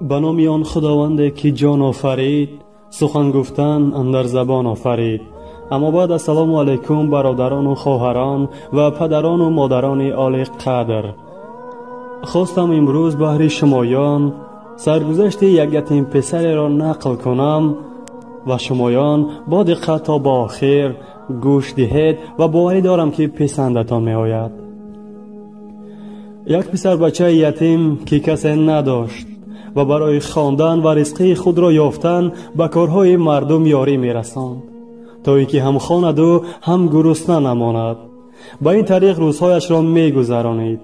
به نام آن خداوند که جان آفرید، سخن گفتن اندر زبان آفرید. اما بعد السلام علیکم برادران و خواهران و پدران و مادران عالی قدر. خواستم امروز بهر شمایان سرگذشت یک یتیم پسر را نقل کنم و شمایان با دقت تا با آخر گوش دهید و باوری دارم که پسندتان می آید. یک پسر بچه یتیم که کسی نداشت و برای خواندن و رزق خود را یافتن به کارهای مردم یاری می رساند تا اینکه هم خواند و هم گرسنه نماند. با این طریق روزهایش را می گذرانید.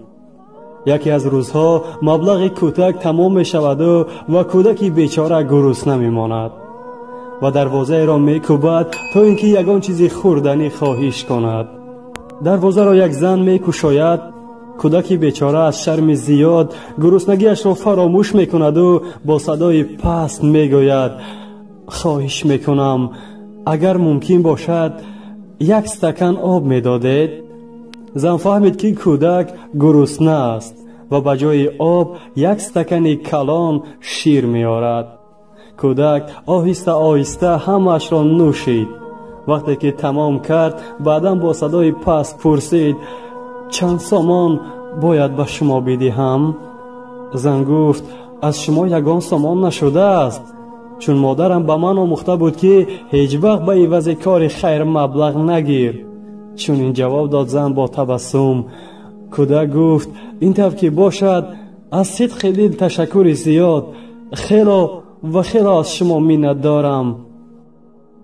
یکی از روزها مبلغ کوتک تمام می شود و کودکی بیچاره گرسنه می ماند و دروازه را می کوبد تا اینکه یگان چیزی خوردنی خواهش کند. دروازه را یک زن می گشاید. کودکی بیچاره از شرم زیاد گرسنگیش را فراموش می کند و با صدای پست می گوید: خواهش می کنم اگر ممکن باشد یک استکان آب می دادید. زن فهمید که کودک گرسنه است و به جای آب یک استکان کلان شیر می آورد. کودک آهسته آهسته همش را نوشید. وقتی که تمام کرد بعداً با صدای پست پرسید: چند سامان باید به شما بدهم؟ زن گفت: از شما یگان سامان نشده است، چون مادرم به من آموخته بود که هیچ وقت به عوض کار خیر مبلغ نگیر. چون این جواب داد زن با تبسم. کودک گفت: این طور که باشد از صدق دل تشکر زیاد، خیلی از شما منت دارم.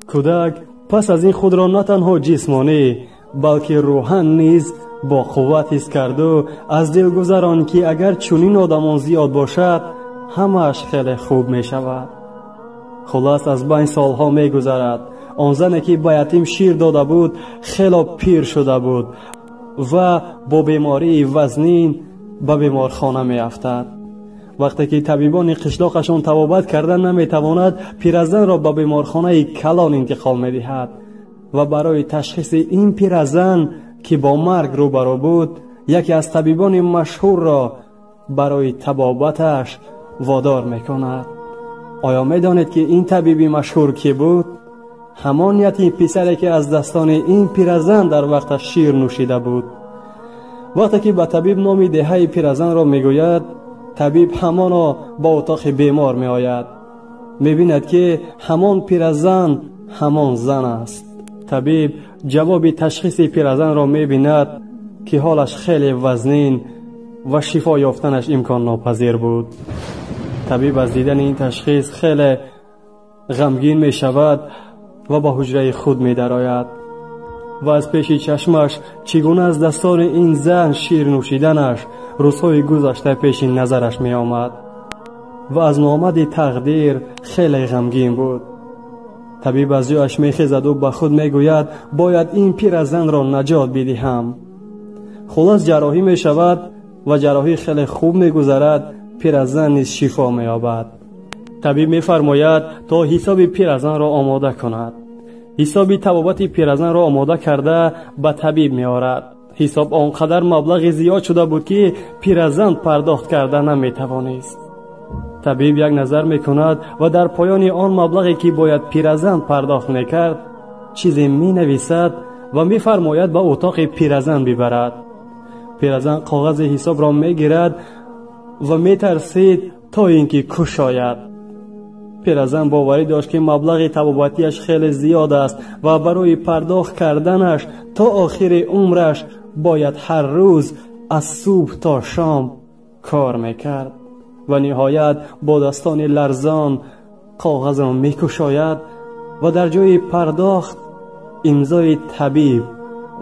کودک پس از این خود را نه تنها جسمانی بلکه روحاً نیز با قوت حس کرد و از دل گذران که اگر چنین آدمان زیاد باشد همش خیلی خوب می شود. خلاص از بین سالها می گذرد. آن زنی که به یتیم شیر داده بود خیلی پیر شده بود و با بیماری وزنین به بیمارخانه می افتد. وقتی که طبیبان قشلاقشان طبابت کردن نمی تواند، پیرزن را به بیمارخانه کلان انتقال می دهد و برای تشخیص این پیرزن که با مرگ روبرو بود یکی از طبیبان مشهور را برای طبابتش وادار می کند. آیا می دانید که این طبیبی مشهور کی بود؟ همان یتیم پسری که از دستان این پیرزن در وقت شیر نوشیده بود. وقتی که به طبیب نام دهه پیرزن را می گوید، طبیب همانا با اتاق بیمار می آید. می بیند که همان پیرزن همان زن است. طبیب جواب تشخیص پیرزن را می بیند که حالش خیلی وزنین و شفا یافتنش امکان ناپذیر بود. طبیب از دیدن این تشخیص خیلی غمگین می شود و با حجره خود می درآید و از پیش چشمش چگونه از دستان این زن شیر نوشیدنش روزهای گذشته پیش نظرش می آمد و از ناآمد تقدیر خیلی غمگین بود. طبیب از جایش می خیزد و به خود می گوید باید این پیرزن را نجات بدهم. خلاص جراحی می شود و جراحی خیلی خوب می گذرد. پیرزن نیز شفا می یابد. طبیب می فرماید تا حساب پیرزن را آماده کند. حساب طبابت پیرزن را آماده کرده به طبیب می آورد. حساب آنقدر مبلغ زیاد شده بود که پیرزن پرداخت کرده نمی توانست. طبیب یک نظر می کند و در پایان آن مبلغی که باید پیرزن پرداخت می کرد چیزی می نویسد و می فرماید به اتاق پیرزن ببرد. پیرزن کاغذ حساب را می گیرد و می ترسید تا اینکه کش آید. پیرزن باوری داشت که مبلغ طبابتیش خیلی زیاد است و برای پرداخت کردنش تا آخر عمرش باید هر روز از صبح تا شام کار میکرد و نهایت با دستان لرزان کاغذ را میکشاید و در جای پرداخت امضای طبیب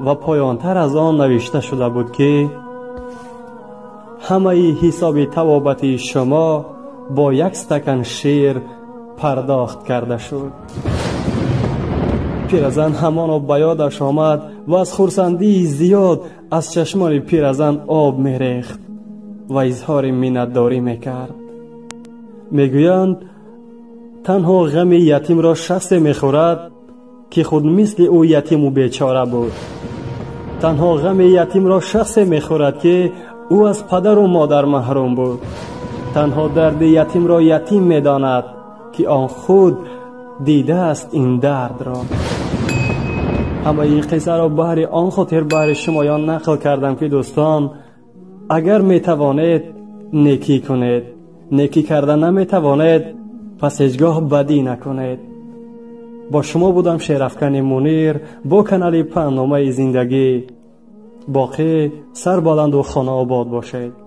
و پایانتر از آن نوشته شده بود که همه حساب طبابت شما با یک استکان شیر پرداخت کرده شد. پیرزن همانا به یادش آمد و از خرسندی زیاد از چشمان پیرزن آب میریخت و اظهار منتداری میکرد. میگویند تنها غم یتیم را شخص میخورد که خود مثل او یتیم و بیچاره بود. تنها غم یتیم را شخص میخورد که او از پدر و مادر محروم بود. تنها درد یتیم را یتیم می‌داند که آن خود دیده است این درد را. همه این قصه را بهر آن خاطر بهر شمایان نقل کردم که دوستان، اگر میتوانید نیکی کنید، نیکی کردن نمیتوانید پس هیچگاه بدی نکنید. با شما بودم شیرافکن منیر با کانال پهنامه زندگی. باقی سر بلند و خانه آباد باشید.